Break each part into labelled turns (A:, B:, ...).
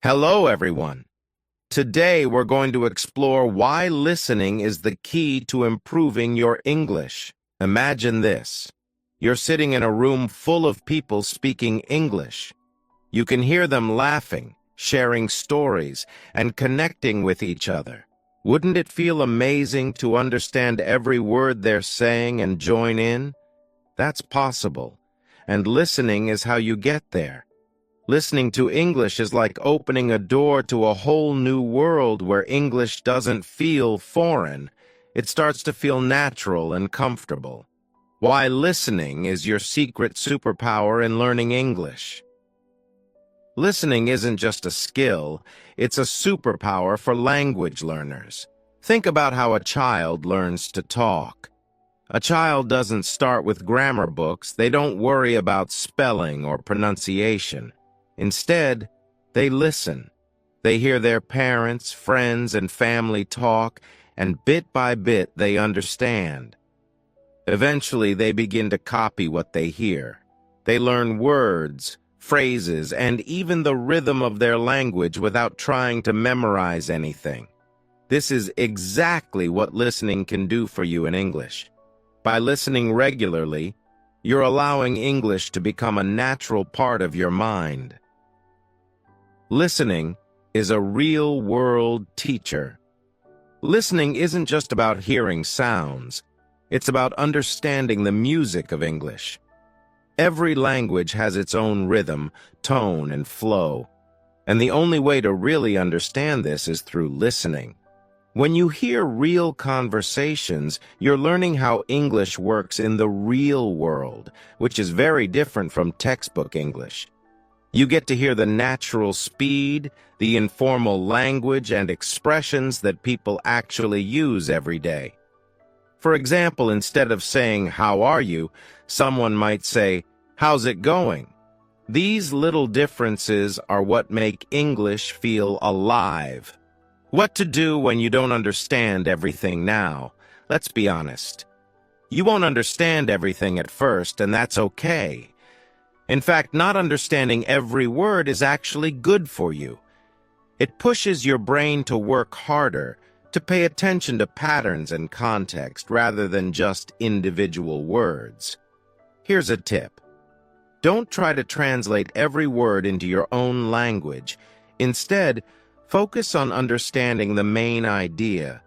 A: Hello, everyone. Today, we're going to explore why listening is the key to improving your English. Imagine this. You're sitting in a room full of people speaking English. You can hear them laughing, sharing stories, and connecting with each other. Wouldn't it feel amazing to understand every word they're saying and join in? That's possible, and listening is how you get there. Listening to English is like opening a door to a whole new world where English doesn't feel foreign. It starts to feel natural and comfortable. Why listening is your secret superpower in learning English. Listening isn't just a skill, it's a superpower for language learners. Think about how a child learns to talk. A child doesn't start with grammar books, they don't worry about spelling or pronunciation. Instead, they listen. They hear their parents, friends, and family talk, and bit by bit they understand. Eventually, they begin to copy what they hear. They learn words, phrases, and even the rhythm of their language without trying to memorize anything. This is exactly what listening can do for you in English. By listening regularly, you're allowing English to become a natural part of your mind. Listening is a real-world teacher. Listening isn't just about hearing sounds. It's about understanding the music of English. Every language has its own rhythm, tone, and flow. And the only way to really understand this is through listening. When you hear real conversations, you're learning how English works in the real world, which is very different from textbook English. You get to hear the natural speed, the informal language, and expressions that people actually use every day. For example, instead of saying, "How are you?" someone might say, "How's it going?" These little differences are what make English feel alive. What to do when you don't understand everything now? Let's be honest. You won't understand everything at first, and that's okay. In fact, not understanding every word is actually good for you. It pushes your brain to work harder, to pay attention to patterns and context rather than just individual words. Here's a tip. Don't try to translate every word into your own language. Instead, focus on understanding the main idea.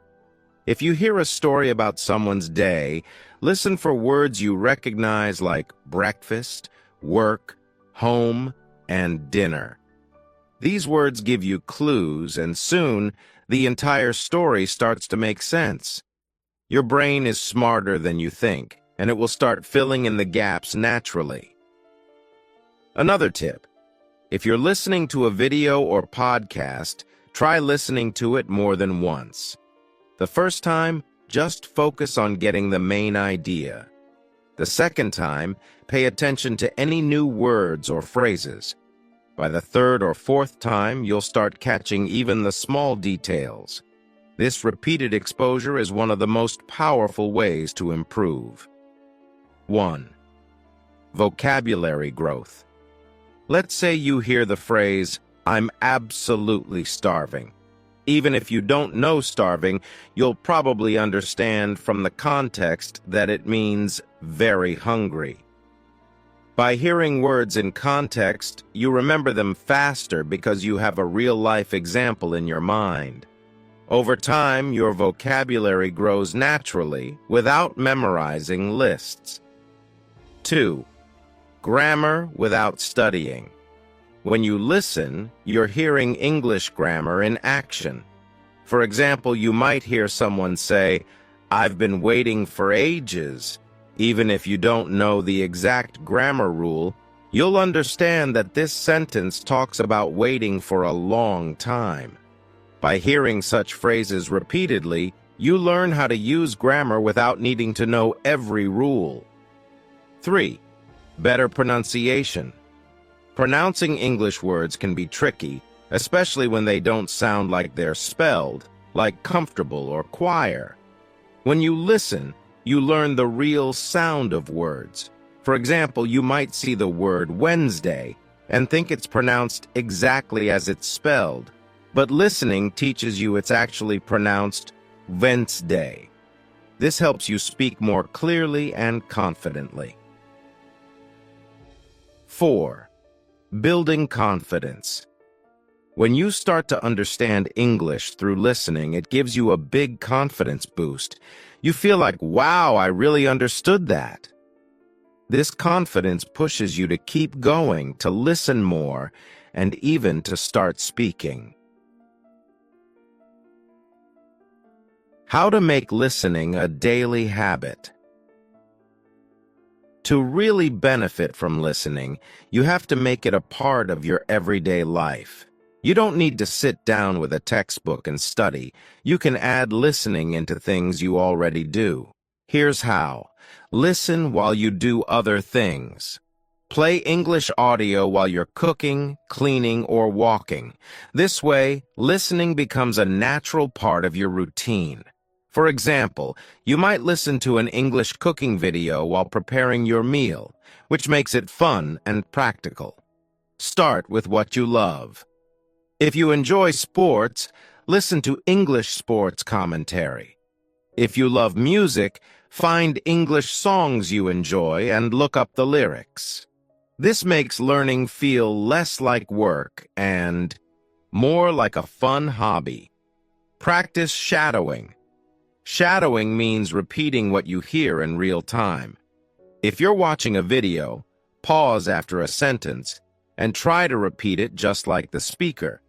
A: If you hear a story about someone's day, listen for words you recognize like breakfast, work, home, and dinner. These words give you clues, and soon the entire story starts to make sense. Your brain is smarter than you think, and it will start filling in the gaps naturally. Another tip. If you're listening to a video or podcast, try listening to it more than once. The first time, just focus on getting the main idea. The second time, pay attention to any new words or phrases. By the third or fourth time, you'll start catching even the small details. This repeated exposure is one of the most powerful ways to improve. 1. Vocabulary growth. Let's say you hear the phrase, "I'm absolutely starving." Even if you don't know starving, you'll probably understand from the context that it means very hungry. By hearing words in context, you remember them faster because you have a real-life example in your mind. Over time, your vocabulary grows naturally without memorizing lists. 2. Grammar without studying. When you listen, you're hearing English grammar in action. For example, you might hear someone say, "I've been waiting for ages." Even if you don't know the exact grammar rule, you'll understand that this sentence talks about waiting for a long time. By hearing such phrases repeatedly, you learn how to use grammar without needing to know every rule. 3. Better pronunciation. Pronouncing English words can be tricky, especially when they don't sound like they're spelled, like comfortable or choir. When you listen, you learn the real sound of words. For example, you might see the word Wednesday, and think it's pronounced exactly as it's spelled, but listening teaches you it's actually pronounced Wednesday. This helps you speak more clearly and confidently. 4. Building confidence. When you start to understand English through listening, it gives you a big confidence boost. You feel like, wow, I really understood that. This confidence pushes you to keep going, to listen more, and even to start speaking. How to make listening a daily habit. To really benefit from listening, you have to make it a part of your everyday life. You don't need to sit down with a textbook and study. You can add listening into things you already do. Here's how. Listen while you do other things. Play English audio while you're cooking, cleaning, or walking. This way, listening becomes a natural part of your routine. For example, you might listen to an English cooking video while preparing your meal, which makes it fun and practical. Start with what you love. If you enjoy sports, listen to English sports commentary. If you love music, find English songs you enjoy and look up the lyrics. This makes learning feel less like work and more like a fun hobby. Practice shadowing. Shadowing means repeating what you hear in real time. If you're watching a video, pause after a sentence and try to repeat it just like the speaker.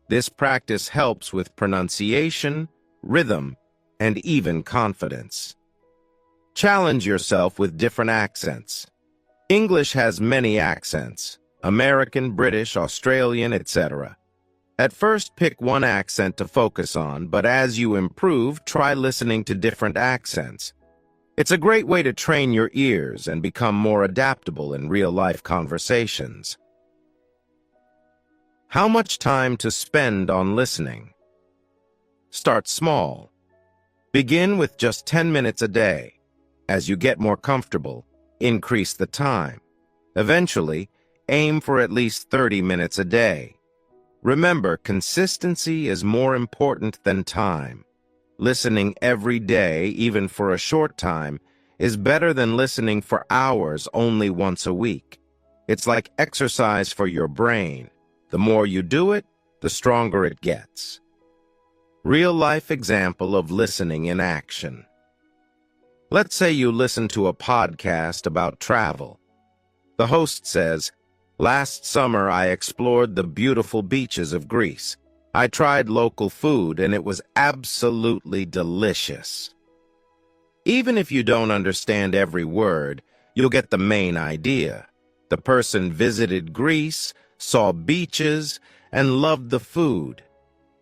A: This practice helps with pronunciation, rhythm, and even confidence. Challenge yourself with different accents. English has many accents: American, British, Australian, etc. At first, pick one accent to focus on, but as you improve, try listening to different accents. It's a great way to train your ears and become more adaptable in real-life conversations. How much time to spend on listening? Start small. Begin with just 10 minutes a day. As you get more comfortable, increase the time. Eventually, aim for at least 30 minutes a day. Remember, consistency is more important than time. Listening every day, even for a short time, is better than listening for hours only once a week. It's like exercise for your brain. The more you do it, the stronger it gets. Real-life example of listening in action. Let's say you listen to a podcast about travel. The host says, "Last summer I explored the beautiful beaches of Greece. I tried local food and it was absolutely delicious." Even if you don't understand every word, you'll get the main idea. The person visited Greece, saw beaches, and loved the food.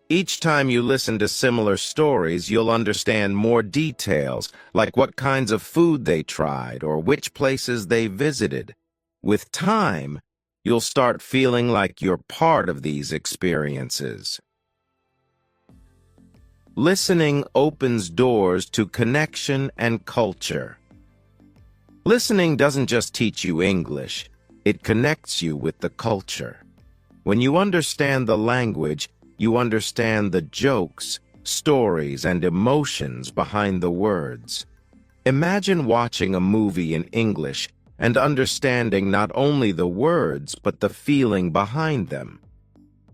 A: Each time you listen to similar stories, you'll understand more details, like what kinds of food they tried or which places they visited. With time, you'll start feeling like you're part of these experiences. Listening opens doors to connection and culture. Listening doesn't just teach you English, it connects you with the culture. When you understand the language, you understand the jokes, stories, and emotions behind the words. Imagine watching a movie in English and understanding not only the words, but the feeling behind them.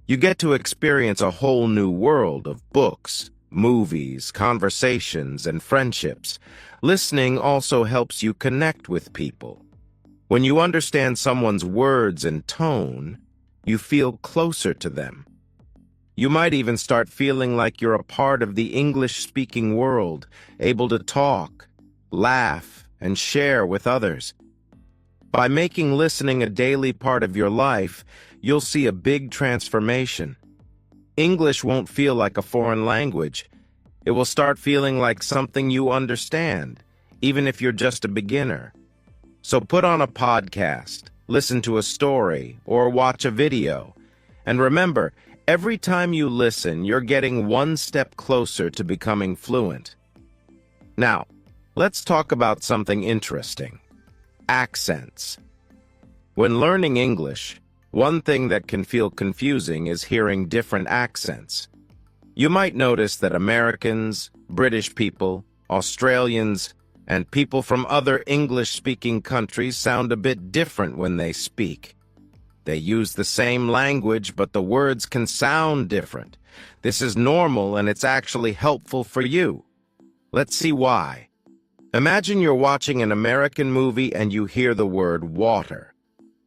A: You get to experience a whole new world of books, movies, conversations, and friendships. Listening also helps you connect with people. When you understand someone's words and tone, you feel closer to them. You might even start feeling like you're a part of the English-speaking world, able to talk, laugh, and share with others. By making listening a daily part of your life, you'll see a big transformation. English won't feel like a foreign language. It will start feeling like something you understand, even if you're just a beginner. So put on a podcast, listen to a story, or watch a video. And remember, every time you listen, you're getting one step closer to becoming fluent. Now, let's talk about something interesting. Accents. When learning English, One thing that can feel confusing is hearing different accents. You might notice that Americans, British people, Australians, and people from other English-speaking countries sound a bit different when they speak. They use the same language, but the words can sound different. This is normal, and it's actually helpful for you. Let's see why. Imagine you're watching an American movie and you hear the word water.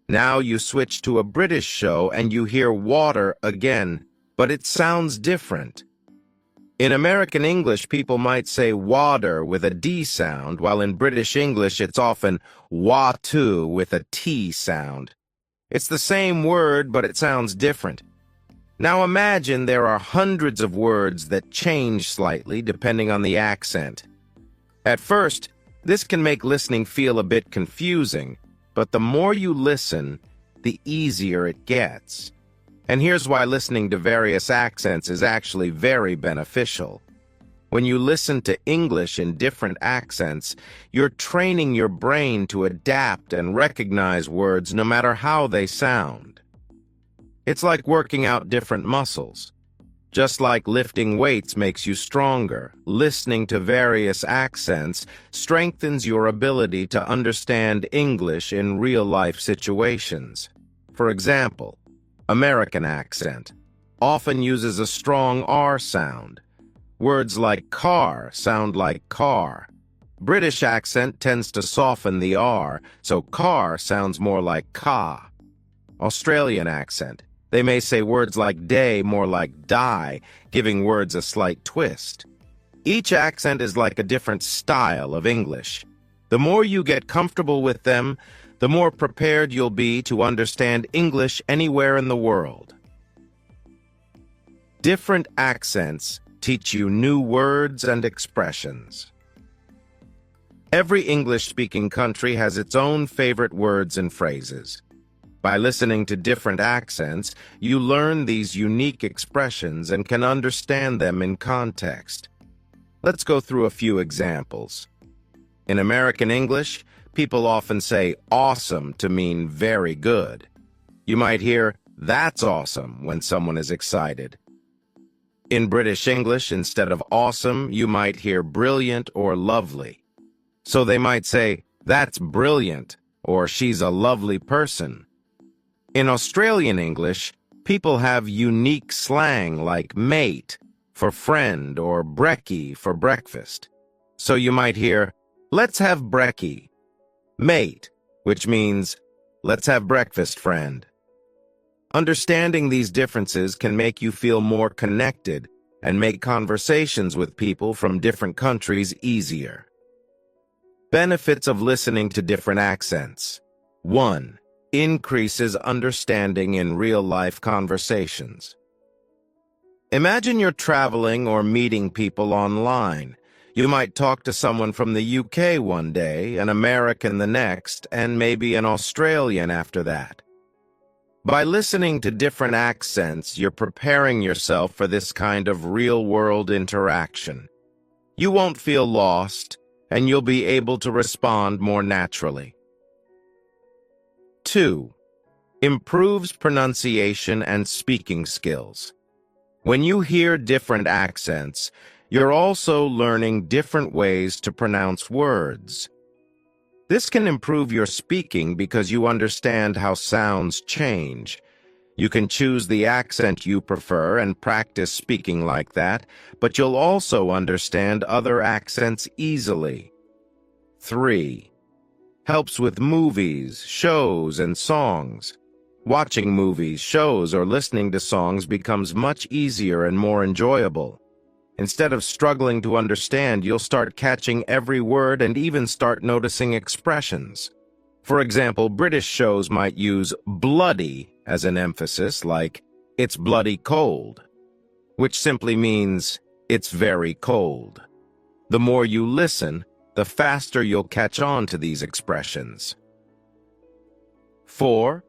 A: Now you switch to a British show and you hear water again, but it sounds different. In American English, people might say water with a D sound, while in British English it's often watu with a T sound. It's the same word, but it sounds different. Now imagine there are hundreds of words that change slightly depending on the accent. At first, this can make listening feel a bit confusing, but the more you listen, the easier it gets. And here's why listening to various accents is actually very beneficial. When you listen to English in different accents, you're training your brain to adapt and recognize words no matter how they sound. It's like working out different muscles. Just like lifting weights makes you stronger, listening to various accents strengthens your ability to understand English in real-life situations. For example, American accent often uses a strong R sound. Words like car sound like car. British accent tends to soften the R, so car sounds more like ka. Australian accent, they may say words like day more like die, giving words a slight twist. Each accent is like a different style of English. The more you get comfortable with them, the more prepared you'll be to understand English anywhere in the world. Different accents teach you new words and expressions. Every English-speaking country has its own favorite words and phrases. By listening to different accents, you learn these unique expressions and can understand them in context. Let's go through a few examples. In American English, people often say awesome to mean very good. You might hear, that's awesome, when someone is excited. In British English, instead of awesome, you might hear brilliant or lovely. So they might say, that's brilliant, or she's a lovely person. In Australian English, people have unique slang like mate for friend or brekkie for breakfast. So you might hear, let's have brekkie. Mate, which means, let's have breakfast, friend. Understanding these differences can make you feel more connected and make conversations with people from different countries easier. Benefits of listening to different accents. 1. Increases understanding in real-life conversations. Imagine you're traveling or meeting people online. You might talk to someone from the UK one day, an American the next, and maybe an Australian after that. By listening to different accents, you're preparing yourself for this kind of real-world interaction. You won't feel lost, and you'll be able to respond more naturally. 2. Improves pronunciation and speaking skills. When you hear different accents, you're also learning different ways to pronounce words. This can improve your speaking because you understand how sounds change. You can choose the accent you prefer and practice speaking like that, but you'll also understand other accents easily. 3. Helps with movies, shows, and songs. Watching movies, shows, or listening to songs becomes much easier and more enjoyable. Instead of struggling to understand, you'll start catching every word and even start noticing expressions. For example, British shows might use bloody as an emphasis, like, it's bloody cold, which simply means, it's very cold. The more you listen, the faster you'll catch on to these expressions. 4.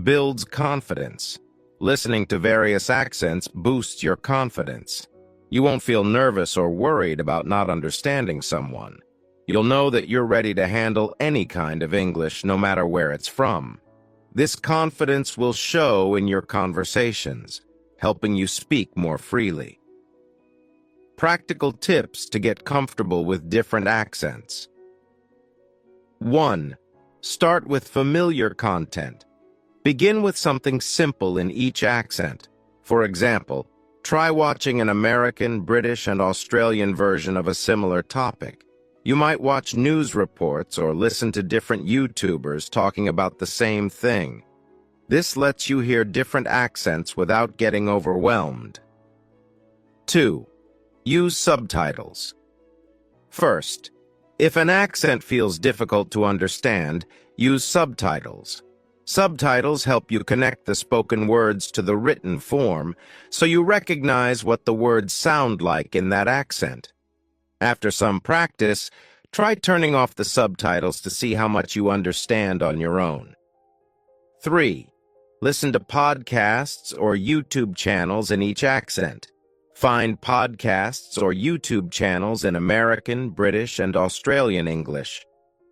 A: Builds confidence. Listening to various accents boosts your confidence. You won't feel nervous or worried about not understanding someone. You'll know that you're ready to handle any kind of English, no matter where it's from. This confidence will show in your conversations, helping you speak more freely. Practical tips to get comfortable with different accents. 1. Start with familiar content. Begin with something simple in each accent. For example, try watching an American, British, and Australian version of a similar topic. You might watch news reports or listen to different YouTubers talking about the same thing. This lets you hear different accents without getting overwhelmed. 2. Use subtitles. First, if an accent feels difficult to understand, use subtitles. Subtitles help you connect the spoken words to the written form, so you recognize what the words sound like in that accent. After some practice, try turning off the subtitles to see how much you understand on your own. 3. Listen to podcasts or YouTube channels in each accent. Find podcasts or YouTube channels in American, British, and Australian English.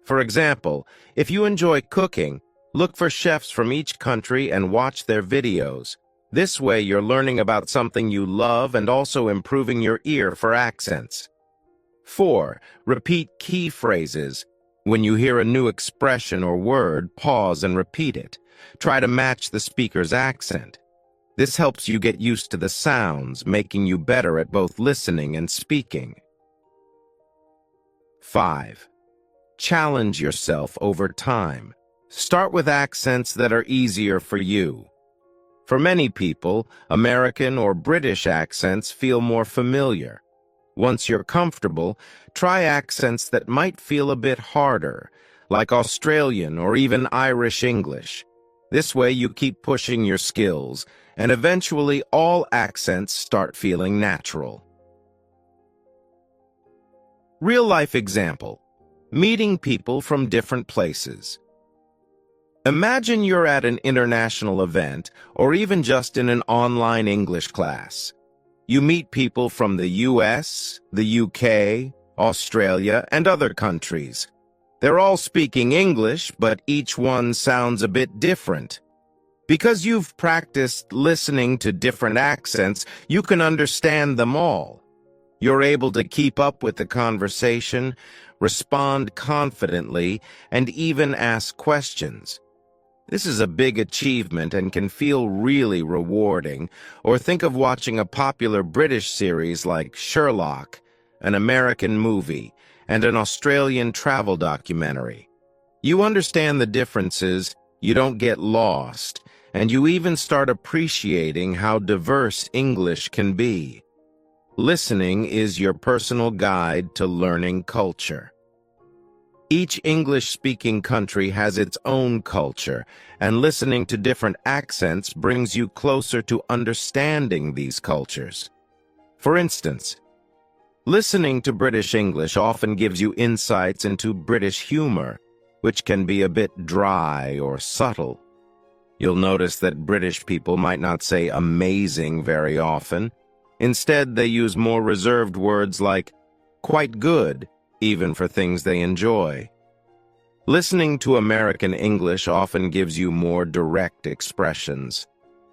A: For example, if you enjoy cooking, look for chefs from each country and watch their videos. This way you're learning about something you love and also improving your ear for accents. 4. Repeat key phrases. When you hear a new expression or word, pause and repeat it. Try to match the speaker's accent. This helps you get used to the sounds, making you better at both listening and speaking. 5. Challenge yourself over time. Start with accents that are easier for you. For many people, American or British accents feel more familiar. Once you're comfortable, try accents that might feel a bit harder, like Australian or even Irish English. This way you keep pushing your skills, and eventually all accents start feeling natural. Real-life example. Meeting people from different places. Imagine you're at an international event, or even just in an online English class. You meet people from the US, the UK, Australia, and other countries. They're all speaking English, but each one sounds a bit different. Because you've practiced listening to different accents, you can understand them all. You're able to keep up with the conversation, respond confidently, and even ask questions. This is a big achievement and can feel really rewarding. Or think of watching a popular British series like Sherlock, an American movie, and an Australian travel documentary. You understand the differences, you don't get lost, and you even start appreciating how diverse English can be. Listening is your personal guide to learning culture. Each English-speaking country has its own culture, and listening to different accents brings you closer to understanding these cultures. For instance, listening to British English often gives you insights into British humor, which can be a bit dry or subtle. You'll notice that British people might not say amazing very often. Instead, they use more reserved words like quite good, even for things they enjoy. Listening to American English often gives you more direct expressions.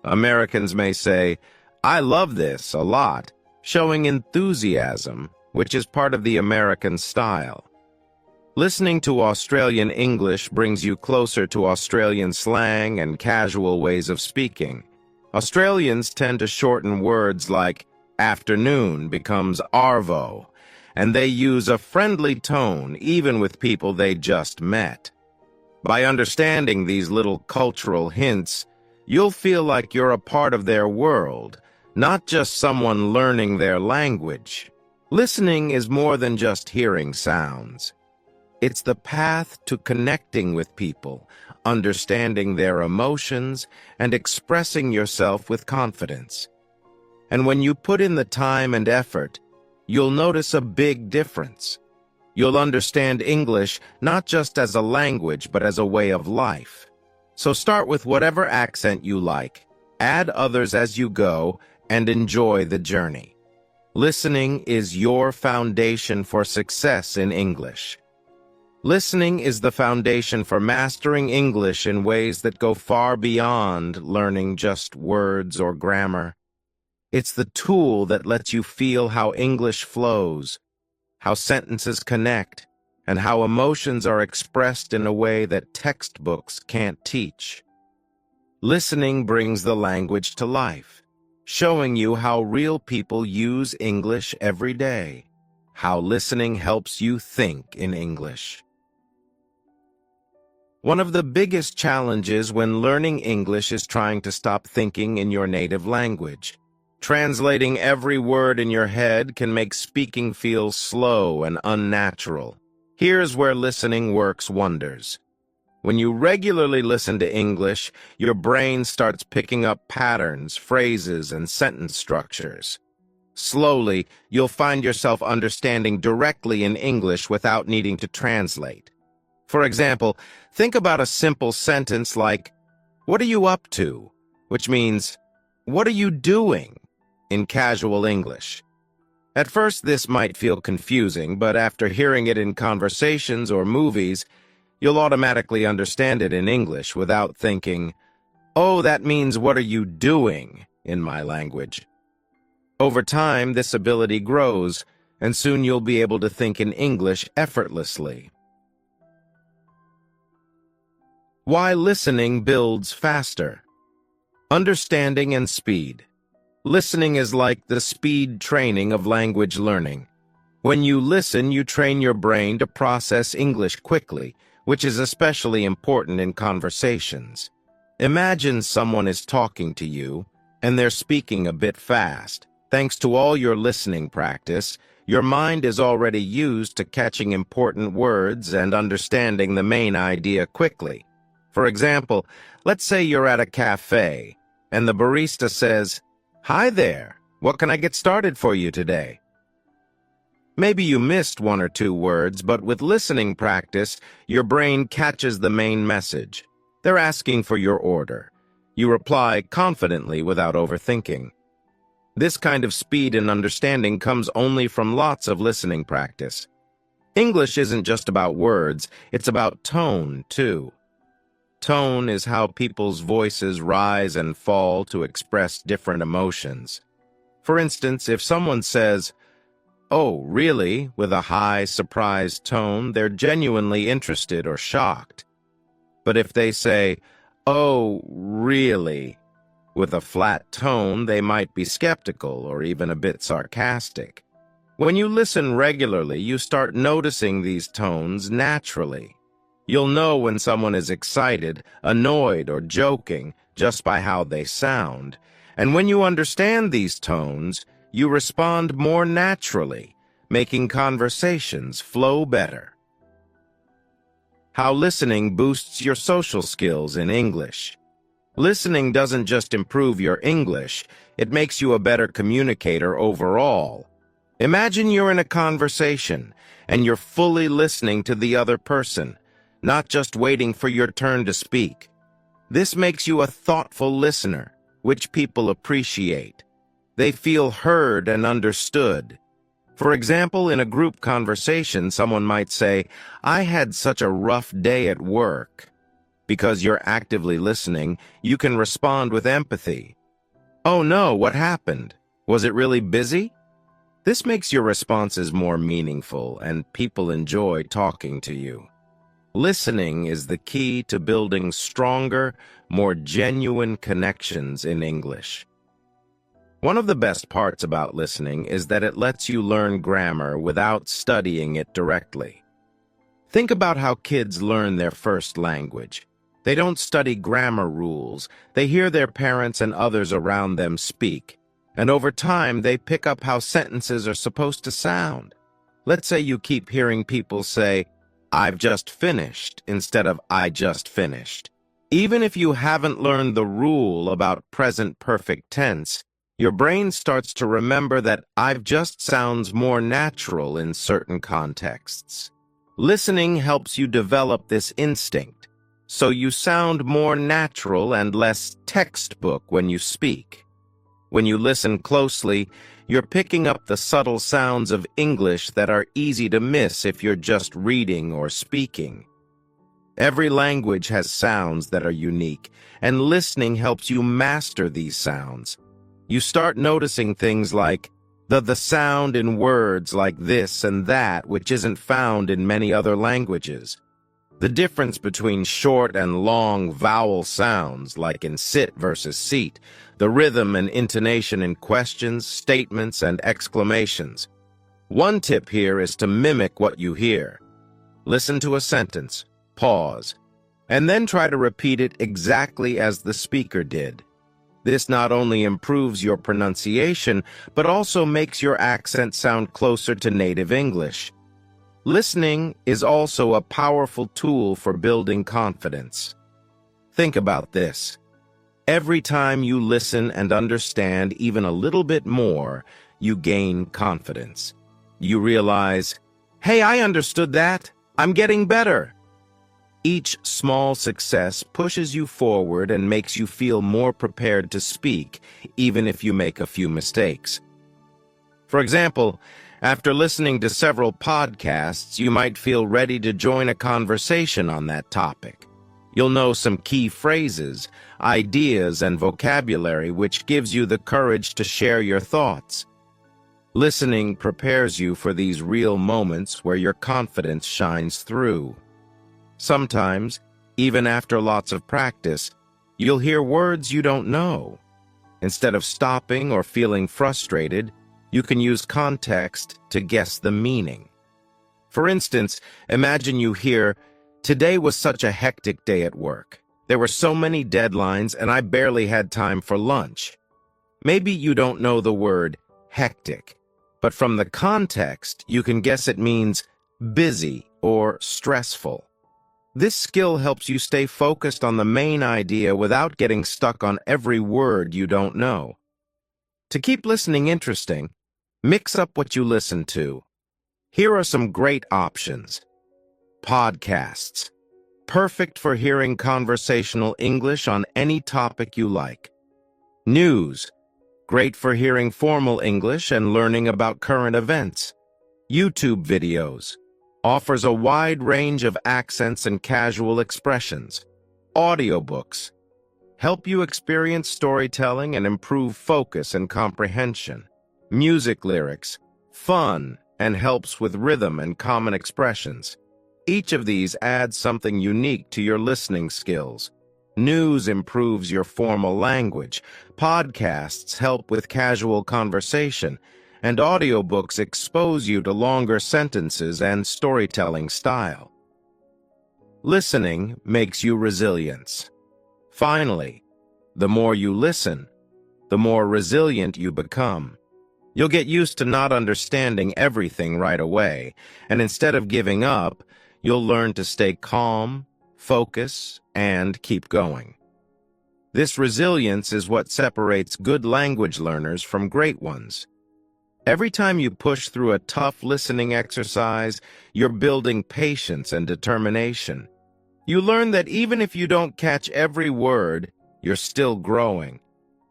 A: Americans may say, "I love this a lot," showing enthusiasm, which is part of the American style. Listening to Australian English brings you closer to Australian slang and casual ways of speaking. Australians tend to shorten words like afternoon becomes arvo, and they use a friendly tone even with people they just met. By understanding these little cultural hints, you'll feel like you're a part of their world, not just someone learning their language. Listening is more than just hearing sounds. It's the path to connecting with people, understanding their emotions, and expressing yourself with confidence. And when you put in the time and effort, you'll notice a big difference. You'll understand English not just as a language, but as a way of life. So start with whatever accent you like, add others as you go, and enjoy the journey. Listening is your foundation for success in English. Listening is the foundation for mastering English in ways that go far beyond learning just words or grammar. It's the tool that lets you feel how English flows, how sentences connect, and how emotions are expressed in a way that textbooks can't teach. Listening brings the language to life, showing you how real people use English every day, how listening helps you think in English. One of the biggest challenges when learning English is trying to stop thinking in your native language. Translating every word in your head can make speaking feel slow and unnatural. Here's where listening works wonders. When you regularly listen to English, your brain starts picking up patterns, phrases, and sentence structures. Slowly, you'll find yourself understanding directly in English without needing to translate. For example, think about a simple sentence like, "What are you up to?" which means, "What are you doing?" in casual English. At first, this might feel confusing, but after hearing it in conversations or movies, you'll automatically understand it in English without thinking, "Oh, that means what are you doing?" in my language. Over time, this ability grows, and soon you'll be able to think in English effortlessly. Why listening builds faster. Understanding and speed. Listening is like the speed training of language learning. When you listen, you train your brain to process English quickly, which is especially important in conversations. Imagine someone is talking to you, and they're speaking a bit fast. Thanks to all your listening practice, your mind is already used to catching important words and understanding the main idea quickly. For example, let's say you're at a cafe, and the barista says, "Hi there, what can I get started for you today?" Maybe you missed one or two words, but with listening practice, your brain catches the main message. They're asking for your order. You reply confidently without overthinking. This kind of speed and understanding comes only from lots of listening practice. English isn't just about words, it's about tone, too. Tone is how people's voices rise and fall to express different emotions. For instance, if someone says, "Oh, really?" with a high, surprised tone, they're genuinely interested or shocked. But if they say, "Oh, really?" with a flat tone, they might be skeptical or even a bit sarcastic. When you listen regularly, you start noticing these tones naturally. You'll know when someone is excited, annoyed, or joking just by how they sound. And when you understand these tones, you respond more naturally, making conversations flow better. How listening boosts your social skills in English. Listening doesn't just improve your English, it makes you a better communicator overall. Imagine you're in a conversation, and you're fully listening to the other person, not just waiting for your turn to speak. This makes you a thoughtful listener, which people appreciate. They feel heard and understood. For example, in a group conversation, someone might say, "I had such a rough day at work." Because you're actively listening, you can respond with empathy. "Oh no, what happened? Was it really busy?" This makes your responses more meaningful, and people enjoy talking to you. Listening is the key to building stronger, more genuine connections in English. One of the best parts about listening is that it lets you learn grammar without studying it directly. Think about how kids learn their first language. They don't study grammar rules. They hear their parents and others around them speak, and over time they pick up how sentences are supposed to sound. Let's say you keep hearing people say, "I've just finished," instead of "I just finished." Even if you haven't learned the rule about present perfect tense, your brain starts to remember that "I've just" sounds more natural in certain contexts. Listening helps you develop this instinct, so you sound more natural and less textbook when you speak. When you listen closely, you're picking up the subtle sounds of English that are easy to miss if you're just reading or speaking. Every language has sounds that are unique, and listening helps you master these sounds. You start noticing things like the sound in words like this and that, which isn't found in many other languages. The difference between short and long vowel sounds, like in sit versus seat, the rhythm and intonation in questions, statements, and exclamations. One tip here is to mimic what you hear. Listen to a sentence, pause, and then try to repeat it exactly as the speaker did. This not only improves your pronunciation, but also makes your accent sound closer to native English. Listening is also a powerful tool for building confidence. Think about this. Every time you listen and understand even a little bit more, you gain confidence. You realize, hey, I understood that. I'm getting better. Each small success pushes you forward and makes you feel more prepared to speak, even if you make a few mistakes. For example, after listening to several podcasts, you might feel ready to join a conversation on that topic. You'll know some key phrases, ideas, and vocabulary, which gives you the courage to share your thoughts. Listening prepares you for these real moments where your confidence shines through. Sometimes, even after lots of practice, you'll hear words you don't know. Instead of stopping or feeling frustrated, you can use context to guess the meaning. For instance, imagine you hear, "Today was such a hectic day at work. There were so many deadlines and I barely had time for lunch." Maybe you don't know the word hectic, but from the context, you can guess it means busy or stressful. This skill helps you stay focused on the main idea without getting stuck on every word you don't know. To keep listening interesting, mix up what you listen to. Here are some great options. Podcasts. Perfect for hearing conversational English on any topic you like. News. Great for hearing formal English and learning about current events. YouTube videos. Offers a wide range of accents and casual expressions. Audiobooks. Help you experience storytelling and improve focus and comprehension. Music lyrics. Fun and helps with rhythm and common expressions. Each of these adds something unique to your listening skills. News improves your formal language. Podcasts help with casual conversation. And audiobooks expose you to longer sentences and storytelling style. Listening makes you resilient. Finally, the more you listen, the more resilient you become. You'll get used to not understanding everything right away, and instead of giving up, you'll learn to stay calm, focus, and keep going. This resilience is what separates good language learners from great ones. Every time you push through a tough listening exercise, you're building patience and determination. You learn that even if you don't catch every word, you're still growing.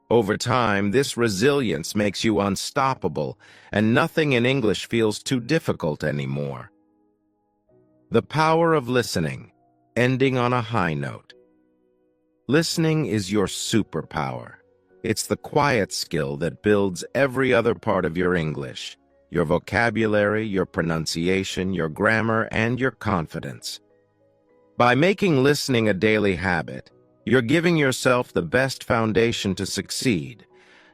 A: Over time, this resilience makes you unstoppable, and nothing in English feels too difficult anymore. The power of listening, ending on a high note. Listening is your superpower. It's the quiet skill that builds every other part of your English, your vocabulary, your pronunciation, your grammar, and your confidence. By making listening a daily habit, you're giving yourself the best foundation to succeed,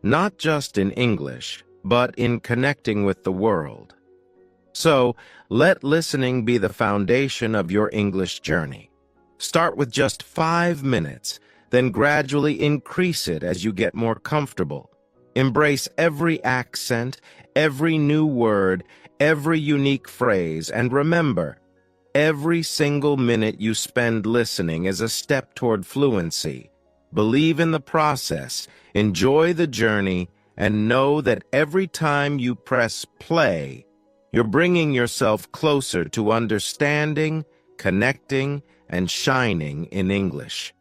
A: not just in English, but in connecting with the world. So, let listening be the foundation of your English journey. Start with just 5 minutes, then gradually increase it as you get more comfortable. Embrace every accent, every new word, every unique phrase, and remember, every single minute you spend listening is a step toward fluency. Believe in the process, enjoy the journey, and know that every time you press play, you're bringing yourself closer to understanding, connecting, and shining in English.